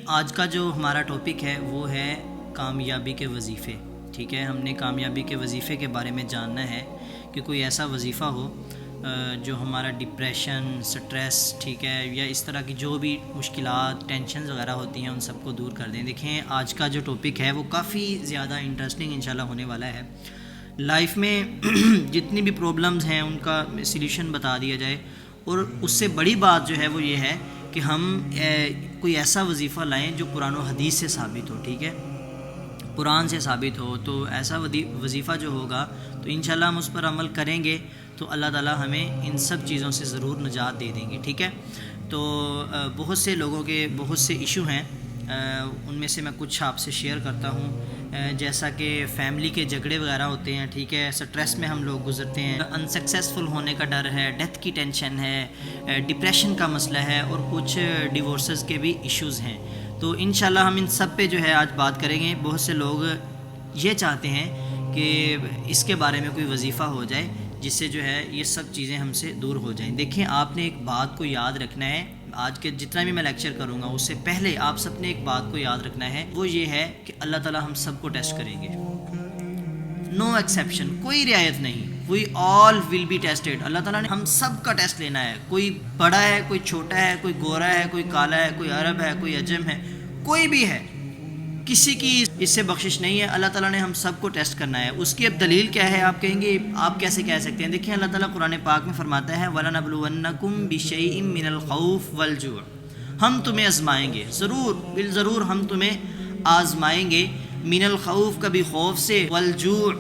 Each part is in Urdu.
آج کا جو ہمارا ٹاپک ہے وہ ہے کامیابی کے وظیفے. ٹھیک ہے, ہم نے کامیابی کے وظیفے کے بارے میں جاننا ہے کہ کوئی ایسا وظیفہ ہو جو ہمارا ڈپریشن, سٹریس, ٹھیک ہے, یا اس طرح کی جو بھی مشکلات, ٹینشنز وغیرہ ہوتی ہیں ان سب کو دور کر دیں. دیکھیں آج کا جو ٹاپک ہے وہ کافی زیادہ انٹرسٹنگ انشاءاللہ ہونے والا ہے. لائف میں جتنی بھی پرابلمز ہیں ان کا سلیوشن بتا دیا جائے, اور اس سے بڑی بات جو ہے وہ یہ ہے کہ ہم کوئی ایسا وظیفہ لائیں جو قرآن و حدیث سے ثابت ہو. ٹھیک ہے, قرآن سے ثابت ہو, تو ایسا وظیفہ جو ہوگا تو انشاءاللہ ہم اس پر عمل کریں گے تو اللہ تعالیٰ ہمیں ان سب چیزوں سے ضرور نجات دے دیں گے. ٹھیک ہے, تو بہت سے لوگوں کے بہت سے ایشو ہیں, ان میں سے میں کچھ آپ سے شیئر کرتا ہوں. جیسا کہ فیملی کے جھگڑے وغیرہ ہوتے ہیں, ٹھیک ہے, سٹریس میں ہم لوگ گزرتے ہیں, انسکسیسفل ہونے کا ڈر ہے, ڈیتھ کی ٹینشن ہے, ڈپریشن کا مسئلہ ہے, اور کچھ ڈیورسز کے بھی ایشوز ہیں. تو انشاءاللہ ہم ان سب پہ جو ہے آج بات کریں گے. بہت سے لوگ یہ چاہتے ہیں کہ اس کے بارے میں کوئی وظیفہ ہو جائے جس سے جو ہے یہ سب چیزیں ہم سے دور ہو جائیں. دیکھیں آپ نے ایک بات کو یاد رکھنا ہے, آج کے جتنا بھی میں لیکچر کروں گا اس سے پہلے آپ سب نے ایک بات کو یاد رکھنا ہے, وہ یہ ہے کہ اللہ تعالیٰ ہم سب کو ٹیسٹ کریں گے. نو ایکسیپشن, کوئی رعایت نہیں. وی آل ول بی ٹیسٹڈ. اللہ تعالیٰ نے ہم سب کا ٹیسٹ لینا ہے. کوئی بڑا ہے, کوئی چھوٹا ہے, کوئی گورا ہے, کوئی کالا ہے, کوئی عرب ہے, کوئی عجم ہے, کوئی بھی ہے, کسی کی اس سے بخشش نہیں ہے. اللہ تعالیٰ نے ہم سب کو ٹیسٹ کرنا ہے. اس کی اب دلیل کیا ہے آپ کہیں گے, آپ کیسے کہہ سکتے ہیں؟ دیکھیں اللہ تعالیٰ قرآن پاک میں فرماتا ہے وَلَنَبْلُوَنَّكُمْ بِشَيْءٍ مِّنَ الْخَوْفِ وَالْجُوعِ. ہم تمہیں آزمائیں گے, ضرور بالضرور ہم تمہیں آزمائیں گے. من الخوف, کبھی خوف سے, والجوع,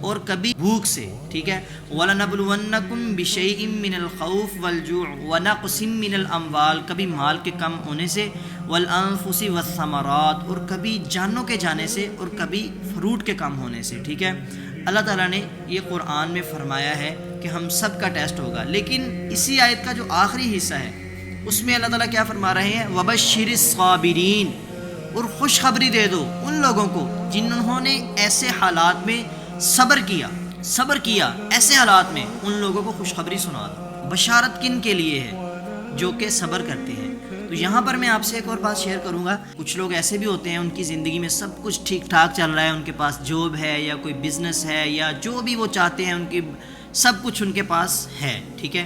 اور کبھی بھوک سے. ٹھیک ہے, وَلَنَبْلُوَنَّكُمْ بِشَيْءٍ مِّنَ الْخَوْفِ وَالْجُوعِ وَنَقْصٍ مِّنَ الْأَمْوَالِ, کبھی مال کے کم ہونے سے, والانفس والثمرات, اور کبھی جانوں کے جانے سے, اور کبھی فروٹ کے کم ہونے سے. ٹھیک ہے, اللہ تعالیٰ نے یہ قرآن میں فرمایا ہے کہ ہم سب کا ٹیسٹ ہوگا. لیکن اسی آیت کا جو آخری حصہ ہے اس میں اللہ تعالیٰ کیا فرما رہے ہیں, وَبَشِّرِ الصَّابِرِينَ, اور خوشخبری دے دو ان لوگوں کو جنہوں نے ایسے حالات میں صبر کیا ایسے حالات میں, ان لوگوں کو خوشخبری سنا دو. بشارت کن کے لیے ہے؟ جو کہ صبر کرتے ہیں. تو یہاں پر میں آپ سے ایک اور بات شیئر کروں گا. کچھ لوگ ایسے بھی ہوتے ہیں ان کی زندگی میں سب کچھ ٹھیک ٹھاک چل رہا ہے, ان کے پاس جاب ہے یا کوئی بزنس ہے یا جو بھی وہ چاہتے ہیں, ان کی سب کچھ ان کے پاس ہے. ٹھیک ہے,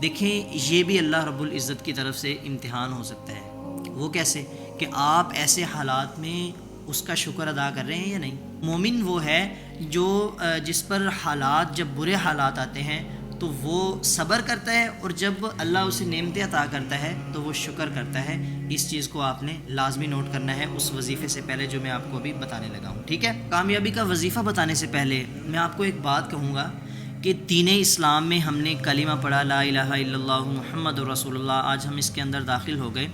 دیکھیں یہ بھی اللہ رب العزت کی طرف سے امتحان ہو سکتا ہے. وہ کیسے کہ آپ ایسے حالات میں اس کا شکر ادا کر رہے ہیں یا نہیں. مومن وہ ہے جو جس پر حالات, جب برے حالات آتے ہیں تو وہ صبر کرتا ہے, اور جب اللہ اسے نعمتیں عطا کرتا ہے تو وہ شکر کرتا ہے. اس چیز کو آپ نے لازمی نوٹ کرنا ہے اس وظیفے سے پہلے جو میں آپ کو ابھی بتانے لگا ہوں. ٹھیک ہے, کامیابی کا وظیفہ بتانے سے پہلے میں آپ کو ایک بات کہوں گا کہ دین اسلام میں ہم نے کلمہ پڑھا, لا الہ الا اللہ محمد رسول اللہ, آج ہم اس کے اندر داخل ہو گئے.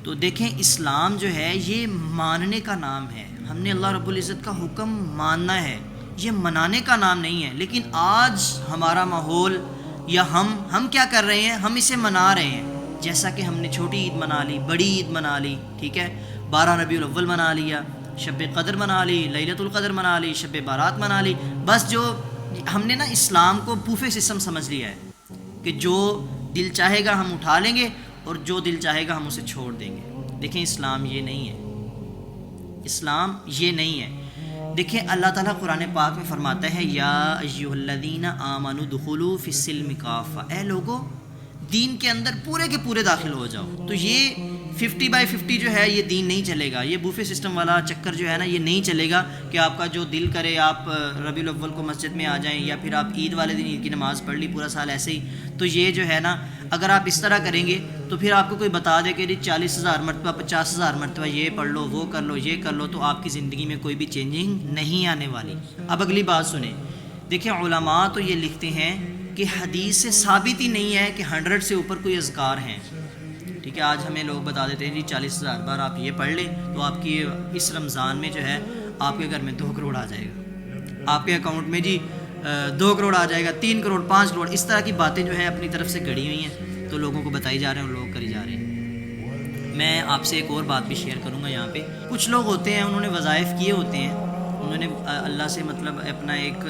تو دیکھیں اسلام جو ہے یہ ماننے کا نام ہے. ہم نے اللہ رب العزت کا حکم ماننا ہے, یہ منانے کا نام نہیں ہے. لیکن آج ہمارا ماحول یا ہم کیا کر رہے ہیں, ہم اسے منا رہے ہیں. جیسا کہ ہم نے چھوٹی عید منا لی, بڑی عید منا لی, ٹھیک ہے, 12 ربیع الاول منا لیا, شب قدر منا لی, لیلۃ القدر منا لی, شب بارات منا لی. بس جو ہم نے نا اسلام کو بوفے سسٹم سمجھ لیا ہے کہ جو دل چاہے گا ہم اٹھا لیں گے اور جو دل چاہے گا ہم اسے چھوڑ دیں گے. دیکھیں اسلام یہ نہیں ہے, اسلام یہ نہیں ہے. دیکھیں اللہ تعالیٰ قرآن پاک میں فرماتا ہے یا ایھا الذین آمنوا ادخلوا فی السلم کافہ, اے لوگو دین کے اندر پورے کے پورے داخل ہو جاؤ. تو یہ 50/50 جو ہے یہ دین نہیں چلے گا. یہ بوفے سسٹم والا چکر جو ہے نا یہ نہیں چلے گا کہ آپ کا جو دل کرے آپ ربیع الاول کو مسجد میں آ جائیں, یا پھر آپ عید والے دن عید کی نماز پڑھ لی پورا سال ایسے ہی. تو یہ جو ہے نا اگر آپ اس طرح کریں گے تو پھر آپ کو کوئی بتا دے کہ 40,000 مرتبہ 50,000 مرتبہ یہ پڑھ لو, وہ کر لو, یہ کر لو, تو آپ کی زندگی میں کوئی بھی چینجنگ نہیں آنے والی. اب اگلی بات سنیں. دیکھیں علماء تو یہ لکھتے ہیں کہ حدیث سے ثابت ہی نہیں ہے کہ 100 سے اوپر کوئی اذکار ہیں. ٹھیک ہے, آج ہمیں لوگ بتا دیتے ہیں جی 40,000 بار آپ یہ پڑھ لیں تو آپ کی اس رمضان میں جو ہے آپ کے گھر میں 2 کروڑ آ جائے گا, آپ کے اکاؤنٹ میں جی 2 کروڑ آ جائے گا, 3 کروڑ 5 کروڑ. اس طرح کی باتیں جو ہیں اپنی طرف سے گڑی ہوئی ہیں, تو لوگوں کو بتائی جا رہے ہیں اور لوگ کری جا رہے ہیں. میں آپ سے ایک اور بات بھی شیئر کروں گا. یہاں پہ کچھ لوگ ہوتے ہیں انہوں نے وظائف کیے ہوتے ہیں انہوں نے اللہ سے مطلب اپنا ایک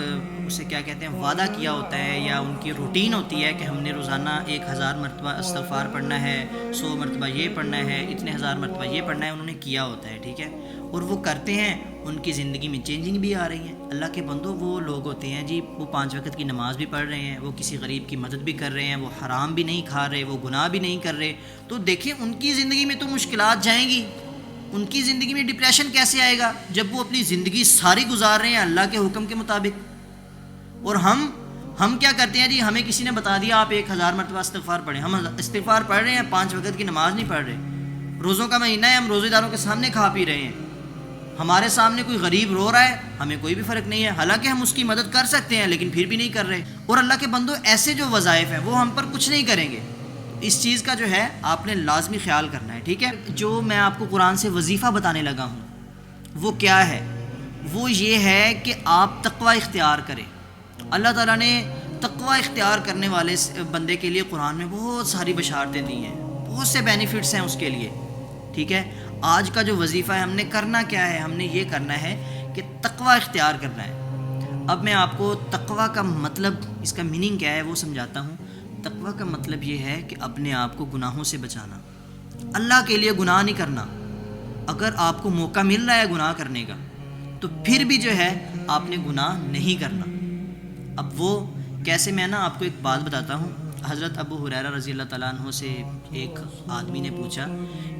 اسے کیا کہتے ہیں وعدہ کیا ہوتا ہے، یا ان کی روٹین ہوتی ہے کہ ہم نے روزانہ 1000 مرتبہ استغفار پڑھنا ہے، 100 مرتبہ یہ پڑھنا ہے، اتنے ہزار مرتبہ یہ پڑھنا ہے، انہوں نے کیا ہوتا ہے، ٹھیک ہے، اور وہ کرتے ہیں، ان کی زندگی میں چینجنگ بھی آ رہی ہے۔ اللہ کے بندو وہ لوگ ہوتے ہیں جی، وہ 5 وقت کی نماز بھی پڑھ رہے ہیں، وہ کسی غریب کی مدد بھی کر رہے ہیں، وہ حرام بھی نہیں کھا رہے، وہ گناہ بھی نہیں کر رہے، تو دیکھیں ان کی زندگی میں تو مشکلات جائیں گی، ان کی زندگی میں ڈپریشن کیسے آئے گا جب وہ اپنی زندگی ساری گزار رہے ہیں اللہ کے حکم کے مطابق۔ اور ہم کیا کرتے ہیں جی، ہمیں کسی نے بتا دیا آپ 1000 مرتبہ استغفار پڑھیں، ہم استغفار پڑھ رہے ہیں، 5 وقت کی نماز نہیں پڑھ رہے، روزوں کا مہینہ ہے، ہم روزے داروں کے سامنے کھا پی رہے ہیں، ہمارے سامنے کوئی غریب رو رہا ہے، ہمیں کوئی بھی فرق نہیں ہے، حالانکہ ہم اس کی مدد کر سکتے ہیں لیکن پھر بھی نہیں کر رہے۔ اور اللہ کے بندو ایسے جو وظائف ہیں وہ ہم پر کچھ نہیں کریں گے، اس چیز کا جو ہے آپ نے لازمی خیال کرنا ہے، ٹھیک ہے۔ جو میں آپ کو قرآن سے وظیفہ بتانے لگا ہوں وہ کیا ہے؟ وہ یہ ہے کہ آپ تقوی اختیار کریں۔ اللہ تعالیٰ نے تقوی اختیار کرنے والے بندے کے لیے قرآن میں بہت ساری بشارتیں دی ہیں، بہت سے بینیفٹس ہیں اس کے لیے، ٹھیک ہے۔ آج کا جو وظیفہ ہے ہم نے کرنا کیا ہے؟ ہم نے یہ کرنا ہے کہ تقوی اختیار کرنا ہے۔ اب میں آپ کو تقوی کا مطلب، اس کا میننگ کیا ہے وہ سمجھاتا ہوں۔ تقوی کا مطلب یہ ہے کہ اپنے آپ کو گناہوں سے بچانا، اللہ کے لیے گناہ نہیں کرنا۔ اگر آپ کو موقع مل رہا ہے گناہ کرنے کا تو پھر بھی جو ہے آپ نے گناہ نہیں کرنا۔ اب وہ کیسے، میں نا آپ کو ایک بات بتاتا ہوں۔ حضرت ابو ہریرہ رضی اللہ تعالیٰ عنہ سے ایک آدمی نے پوچھا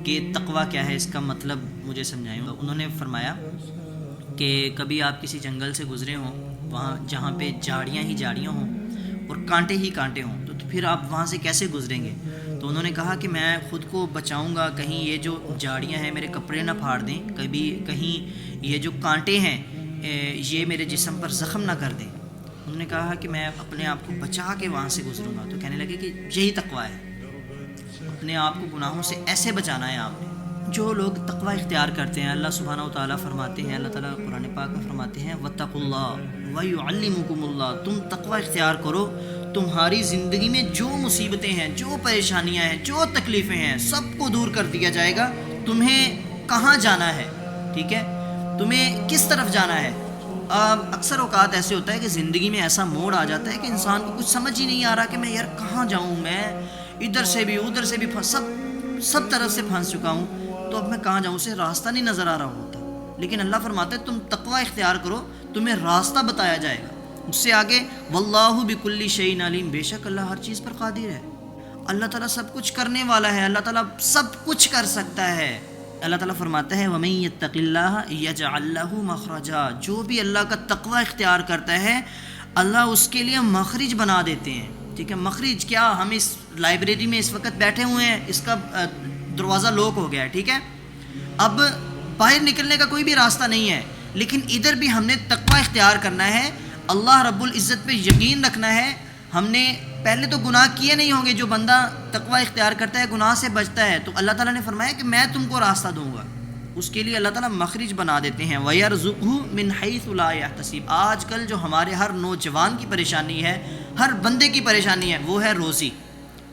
کہ تقوی کیا ہے، اس کا مطلب مجھے سمجھائیں۔ انہوں نے فرمایا کہ کبھی آپ کسی جنگل سے گزرے ہوں، وہاں جہاں پہ جھاڑیاں ہی جھاڑیاں ہوں اور کانٹے ہی کانٹے ہوں، تو پھر آپ وہاں سے کیسے گزریں گے؟ تو انہوں نے کہا کہ میں خود کو بچاؤں گا، کہیں یہ جو جھاڑیاں ہیں میرے کپڑے نہ پھاڑ دیں، کہیں یہ جو کانٹے ہیں یہ میرے جسم پر زخم نہ کر دیں۔ انہوں نے کہا کہ میں اپنے آپ کو بچا کے وہاں سے گزروں گا۔ تو کہنے لگے کہ یہی تقوی ہے، اپنے آپ کو گناہوں سے ایسے بچانا ہے آپ نے۔ جو لوگ تقوی اختیار کرتے ہیں، اللہ سبحانہ و تعالیٰ فرماتے ہیں، اللہ تعالیٰ قرآن پاک میں فرماتے ہیں وَاتَّقُوا اللَّهَ وَيُعَلِّمُكُمُ اللَّهُ، تم تقوی اختیار کرو، تمہاری زندگی میں جو مصیبتیں ہیں، جو پریشانیاں ہیں، جو تکلیفیں ہیں، سب کو دور کر دیا جائے گا۔ تمہیں کہاں جانا ہے، ٹھیک ہے، تمہیں کس طرف جانا ہے۔ اکثر اوقات ایسے ہوتا ہے کہ زندگی میں ایسا موڑ آ جاتا ہے کہ انسان کو کچھ سمجھ ہی نہیں آ رہا کہ میں یار کہاں جاؤں، میں ادھر سے بھی ادھر سے بھی سب طرف سے پھنس چکا ہوں، تو اب میں کہاں جاؤں، اسے راستہ نہیں نظر آ رہا ہوتا۔ لیکن اللہ فرماتا ہے تم تقوی اختیار کرو، تمہیں راستہ بتایا جائے گا۔ اس سے آگے واللہ بکل شیء علیم، بے شک اللہ ہر چیز پر قادر ہے، اللہ تعالیٰ سب کچھ کرنے والا ہے، اللہ تعالیٰ سب کچھ کر سکتا ہے۔ اللہ تعالیٰ فرماتا ہے وَمَن يَتَّقِ اللَّهَ يَجْعَل لَّهُ مَخْرَجًا، جو بھی اللہ کا تقوی اختیار کرتا ہے اللہ اس کے لیے مخرج بنا دیتے ہیں، ٹھیک ہے۔ مخرج کیا، ہم اس لائبریری میں اس وقت بیٹھے ہوئے ہیں، اس کا دروازہ لوک ہو گیا ہے، ٹھیک ہے، اب باہر نکلنے کا کوئی بھی راستہ نہیں ہے، لیکن ادھر بھی ہم نے تقوی اختیار کرنا ہے، اللہ رب العزت پہ یقین رکھنا ہے۔ ہم نے پہلے تو گناہ کیے نہیں ہوں گے، جو بندہ تقوی اختیار کرتا ہے گناہ سے بچتا ہے، تو اللہ تعالیٰ نے فرمایا کہ میں تم کو راستہ دوں گا، اس کے لیے اللہ تعالیٰ مخرج بنا دیتے ہیں۔ وَيَرْزُقْهُ مِنْ حَيْثُ لَا يَحْتَسِبُ، آج کل جو ہمارے ہر نوجوان کی پریشانی ہے، ہر بندے کی پریشانی ہے، وہ ہے روزی۔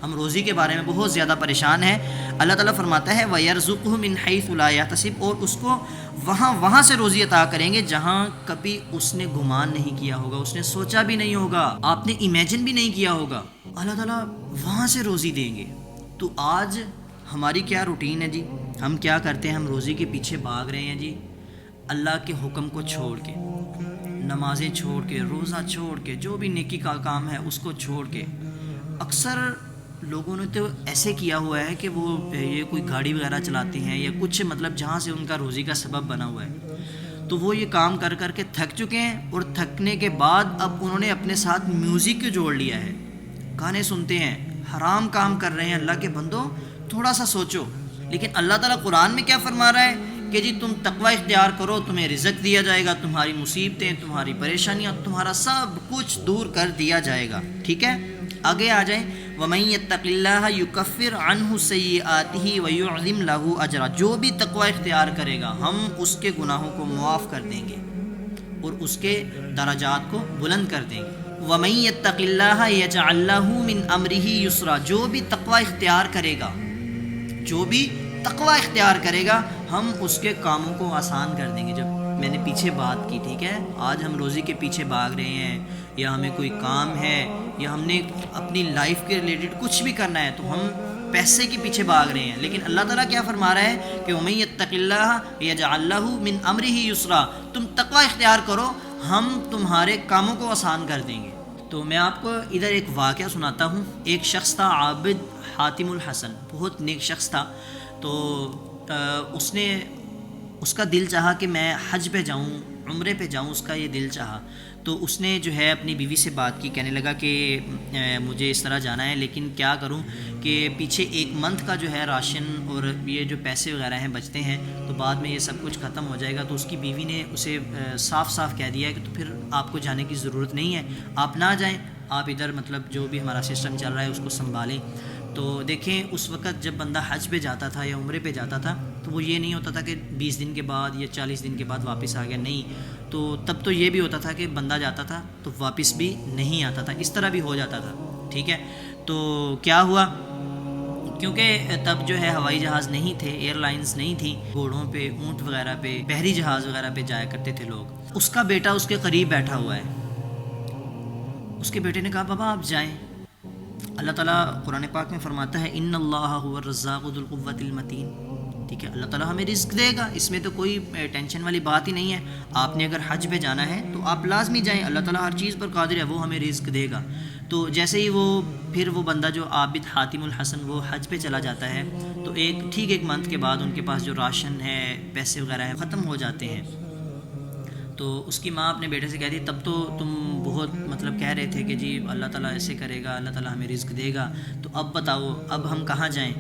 ہم روزی کے بارے میں بہت زیادہ پریشان ہیں۔ اللہ تعالیٰ فرماتا ہے وَيَرْزُقْهُ مِنْ حَيْثُ لَا يَحْتَسِبُ، اور اس کو وہاں سے روزی عطا کریں گے جہاں کبھی اس نے گمان نہیں کیا ہوگا، اس نے سوچا بھی نہیں ہوگا، آپ نے امیجن بھی نہیں کیا ہوگا، اللہ تعالیٰ وہاں سے روزی دیں گے۔ تو آج ہماری کیا روٹین ہے جی، ہم کیا کرتے ہیں، ہم روزی کے پیچھے بھاگ رہے ہیں جی، اللہ کے حکم کو چھوڑ کے، نمازیں چھوڑ کے، روزہ چھوڑ کے، جو بھی نیکی کا کام ہے اس کو چھوڑ کے۔ اکثر لوگوں نے تو ایسے کیا ہوا ہے کہ وہ یہ کوئی گاڑی وغیرہ چلاتے ہیں یا کچھ، مطلب جہاں سے ان کا روزی کا سبب بنا ہوا ہے، تو وہ یہ کام کر کر کے تھک چکے ہیں، اور تھکنے کے بعد اب انہوں نے اپنے ساتھ میوزک کو جوڑ لیا ہے، گانے سنتے ہیں، حرام کام کر رہے ہیں۔ اللہ کے بندو تھوڑا سا سوچو۔ لیکن اللہ تعالیٰ قرآن میں کیا فرما رہا ہے کہ جی تم تقوی اختیار کرو، تمہیں رزق دیا جائے گا، تمہاری مصیبتیں، تمہاری پریشانیاں، تمہارا سب کچھ دور کر دیا جائے گا، ٹھیک ہے۔ آگے آ جائیں وَمَن يَتَّقِ اللَّهَ يُكَفِّرْ عَنْهُ سَيِّئَاتِهِ وَيُعْظِمْ لَهُ أَجْرًا، جو بھی تقوی اختیار کرے گا ہم اس کے گناہوں کو معاف کر دیں گے اور اس کے درجات کو بلند کر دیں گے۔ وَمَن يَتَّقِ اللَّهَ يَجْعَل لَّهُ مِنْ أَمْرِهِ يُسْرًا، جو بھی تقوی اختیار کرے گا، جو بھی تقوی اختیار کرے گا ہم اس کے کاموں کو آسان کر دیں گے۔ جب میں نے پیچھے بات کی، ٹھیک ہے، آج ہم روزی کے پیچھے بھاگ رہے ہیں، یا ہمیں کوئی کام ہے، یا ہم نے اپنی لائف کے ریلیٹڈ کچھ بھی کرنا ہے تو ہم پیسے کے پیچھے بھاگ رہے ہیں، لیکن اللہ تعالیٰ کیا فرما رہا ہے کہ وَمَن يَتَّقِ اللَّهَ يَجْعَل لَّهُ مِنْ أَمْرِهِ يُسْرًا، تم تقوی اختیار کرو، ہم تمہارے کاموں کو آسان کر دیں گے۔ تو میں آپ کو ادھر ایک واقعہ سناتا ہوں۔ ایک شخص تھا عابد حاتم الحسن، بہت نیک شخص تھا۔ تو اس کا دل چاہا کہ میں حج پہ جاؤں، عمرے پہ جاؤں، اس کا یہ دل چاہا۔ تو اس نے جو ہے اپنی بیوی سے بات کی، کہنے لگا کہ مجھے اس طرح جانا ہے، لیکن کیا کروں کہ پیچھے 1 منتھ کا جو ہے راشن اور یہ جو پیسے وغیرہ ہیں بچتے ہیں، تو بعد میں یہ سب کچھ ختم ہو جائے گا۔ تو اس کی بیوی نے اسے صاف صاف کہہ دیا ہے کہ تو پھر آپ کو جانے کی ضرورت نہیں ہے، آپ نہ جائیں، آپ ادھر مطلب جو بھی ہمارا سسٹم چل رہا ہے اس کو سنبھالیں۔ تو دیکھیں اس وقت جب بندہ حج پہ جاتا تھا یا عمرے پہ جاتا تھا تو وہ یہ نہیں ہوتا تھا کہ 20 دن کے بعد یا 40 دن کے بعد واپس آ گیا، نہیں، تو تب تو یہ بھی ہوتا تھا کہ بندہ جاتا تھا تو واپس بھی نہیں آتا تھا، اس طرح بھی ہو جاتا تھا، ٹھیک ہے۔ تو کیا ہوا، کیونکہ تب جو ہے ہوائی جہاز نہیں تھے، ایئر لائنز نہیں تھیں، گھوڑوں پہ، اونٹ وغیرہ پہ، بحری جہاز وغیرہ پہ جایا کرتے تھے لوگ۔ اس کا بیٹا اس کے قریب بیٹھا ہوا ہے، اس کے بیٹے نے کہا بابا آپ جائیں۔ اللہ تعالیٰ قرآن پاک میں فرماتا ہے ان اللہ هو الرزاق ذو القوۃ المتین، ٹھیک ہے، اللہ تعالیٰ ہمیں رزق دے گا، اس میں تو کوئی ٹینشن والی بات ہی نہیں ہے۔ آپ نے اگر حج پہ جانا ہے تو آپ لازمی جائیں، اللہ تعالیٰ ہر چیز پر قادر ہے، وہ ہمیں رزق دے گا۔ تو جیسے ہی پھر وہ بندہ جو عابد حاتم الحسن وہ حج پہ چلا جاتا ہے تو ٹھیک 1 منتھ کے بعد ان کے پاس جو راشن ہے، پیسے وغیرہ ہیں، ختم ہو جاتے ہیں۔ تو اس کی ماں اپنے بیٹے سے کہتی تب تو تم بہت مطلب کہہ رہے تھے کہ جی اللہ تعالیٰ ایسے کرے گا، اللہ تعالیٰ ہمیں رزق دے گا، تو اب بتاؤ اب ہم کہاں جائیں،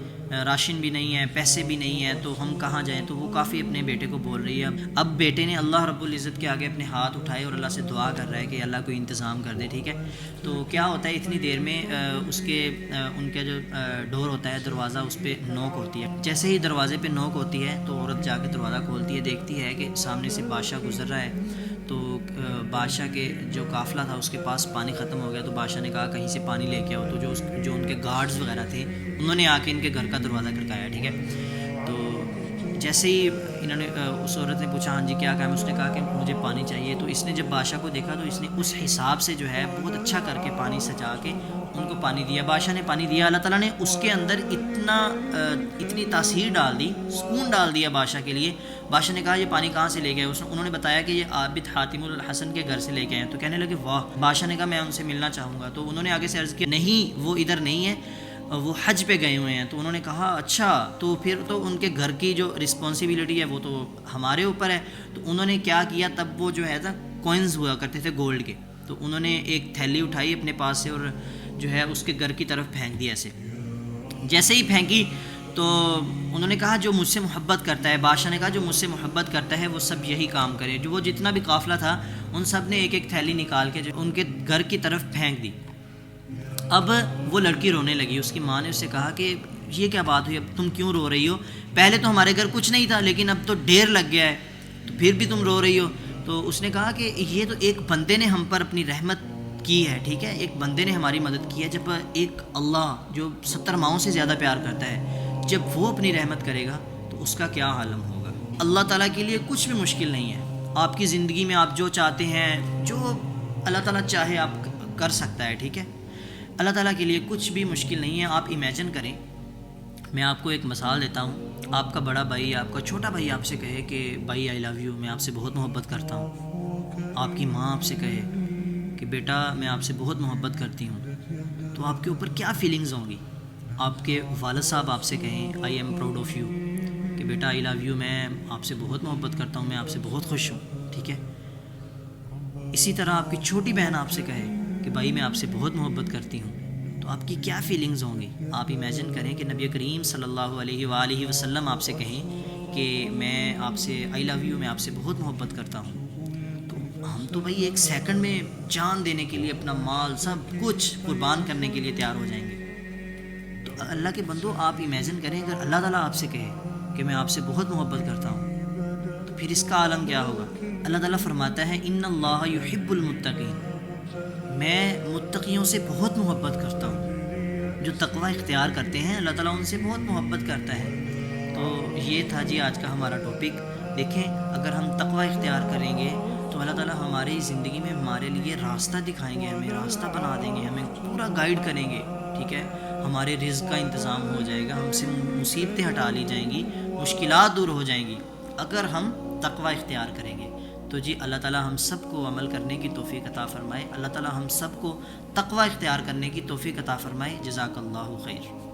راشن بھی نہیں ہے، پیسے بھی نہیں ہیں، تو ہم کہاں جائیں۔ تو وہ کافی اپنے بیٹے کو بول رہی ہے۔ اب بیٹے نے اللہ رب العزت کے آگے اپنے ہاتھ اٹھائے اور اللہ سے دعا کر رہا ہے کہ اللہ کوئی انتظام کر دے، ٹھیک ہے۔ تو کیا ہوتا ہے اتنی دیر میں ان کا جو ڈور ہوتا ہے، دروازہ، اس پہ نوک ہوتی ہے۔ جیسے ہی دروازے پہ نوک ہوتی ہے تو عورت جا کے دروازہ کھولتی ہے، دیکھتی ہے کہ سامنے سے بادشاہ گزر رہا ہے۔ تو بادشاہ کے جو قافلہ تھا اس کے پاس پانی ختم ہو گیا، تو بادشاہ نے کہا کہیں سے پانی لے کے آؤ۔ تو جو ان کے گارڈز وغیرہ تھے انہوں نے آ کے ان کے گھر کا دروازہ کھٹکایا، ٹھیک ہے۔ تو جیسے ہی انہوں نے اس عورت نے پوچھا ہاں جی کیا کام ہے، اس نے کہا کہ مجھے پانی چاہیے۔ تو اس نے جب بادشاہ کو دیکھا تو اس نے اس حساب سے جو ہے بہت اچھا کر کے پانی سجا کے ان کو پانی دیا۔ بادشاہ نے پانی دیا، اللہ تعالیٰ نے اس کے اندر اتنی تاثیر ڈال دی، سکون ڈال دیا بادشاہ کے لیے۔ بادشاہ نے کہا یہ پانی کہاں سے لے گئے، انہوں نے بتایا کہ یہ عابد حاتم الحسن کے گھر سے لے کے آئے۔ تو کہنے لگے واہ۔ بادشاہ نے کہا میں ان سے ملنا چاہوں گا۔ تو انہوں نے آگے سے عرض کیا نہیں وہ ادھر نہیں ہے، وہ حج پہ گئے ہوئے ہیں۔ تو انہوں نے کہا اچھا، تو پھر تو ان کے گھر کی جو رسپانسبلٹی ہے وہ تو ہمارے اوپر ہے۔ تو انہوں نے کیا کیا، تب وہ جو ہے نا کوئنز ہوا کرتے تھے گولڈ کے، تو انہوں نے ایک تھیلی اٹھائی اپنے پاس سے اور جو ہے اس کے گھر کی طرف پھینک دی ایسے۔ جیسے ہی پھینکی تو انہوں نے کہا جو مجھ سے محبت کرتا ہے، بادشاہ نے کہا جو مجھ سے محبت کرتا ہے وہ سب یہی کام کرے۔ جو وہ جتنا بھی قافلہ تھا ان سب نے ایک تھیلی نکال کے جو ان کے گھر کی طرف پھینک دی۔ اب وہ لڑکی رونے لگی، اس کی ماں نے اس سے کہا کہ یہ کیا بات ہوئی، اب تم کیوں رو رہی ہو، پہلے تو ہمارے گھر کچھ نہیں تھا لیکن اب تو ڈھیر لگ گیا ہے، تو پھر بھی تم رو رہی ہو۔ تو اس نے کہا کہ یہ تو ایک بندے نے ہم پر اپنی رحمت کی ہے، ٹھیک ہے، ایک بندے نے ہماری مدد کی ہے۔ جب ایک اللہ جو 70 ماؤں سے زیادہ پیار کرتا ہے، جب وہ اپنی رحمت کرے گا تو اس کا کیا عالم ہوگا۔ اللہ تعالیٰ کے لیے کچھ بھی مشکل نہیں ہے۔ آپ کی زندگی میں آپ جو چاہتے ہیں، جو اللہ تعالیٰ چاہے آپ کر سکتا ہے، ٹھیک ہے۔ اللہ تعالیٰ کے لیے کچھ بھی مشکل نہیں ہے۔ آپ امیجن کریں، میں آپ کو ایک مثال دیتا ہوں، آپ کا بڑا بھائی، آپ کا چھوٹا بھائی آپ سے کہے کہ بھائی آئی لو یو، میں آپ سے بہت محبت کرتا ہوں۔ آپ کی ماں آپ سے کہے کہ بیٹا میں آپ سے بہت محبت کرتی ہوں، تو آپ کے اوپر کیا فیلنگز ہوں گی۔ آپ کے والد صاحب آپ سے کہیں I am proud of you, کہ بیٹا آئی لو یو، میں آپ سے بہت محبت کرتا ہوں، میں آپ سے بہت خوش ہوں، ٹھیک ہے۔ اسی طرح آپ کی چھوٹی بہن آپ سے کہے کہ بھائی میں آپ سے بہت محبت کرتی ہوں، تو آپ کی کیا فیلنگز ہوں گی۔ آپ امیجن کریں کہ نبی کریم صلی اللہ علیہ وآلہ وسلم آپ سے کہیں کہ میں آپ سے آئی لو یو، میں آپ سے بہت محبت کرتا ہوں، تو ہم تو بھائی 1 سیکنڈ میں جان دینے کے لیے اپنا مال سب کچھ قربان کرنے کے لیے تیار ہو جائیں گے۔ تو اللہ کے بندو آپ امیجن کریں اگر اللہ تعالیٰ آپ سے کہے کہ میں آپ سے بہت محبت کرتا ہوں تو پھر اس کا عالم کیا ہوگا۔ اللہ تعالیٰ فرماتا ہے ان اللہ یحب المتقین، میں متقیوں سے بہت محبت کرتا ہوں۔ جو تقوی اختیار کرتے ہیں اللہ تعالیٰ ان سے بہت محبت کرتا ہے۔ تو تو یہ تھا جی آج کا ہمارا ٹاپک. دیکھیں اگر ہم تقوی اختیار کریں گے تو اللہ تعالیٰ ہماری زندگی میں ہمارے لیے راستہ دکھائیں گے, ہمیں راستہ بنا دیں گے, ہمیں پورا گائیڈ کریں گے, ٹھیک ہے. ہمارے رزق کا انتظام ہو جائے گا, ہم سے مصیبتیں ہٹا لی جائیں گی, مشکلات دور ہو جائیں گی اگر ہم تقوی اختیار کریں گے. تو جی اللہ تعالیٰ ہم سب کو عمل کرنے کی توفیق عطا فرمائے, اللہ تعالیٰ ہم سب کو تقوی اختیار کرنے کی توفیق عطا فرمائے. جزاک اللہ خیر.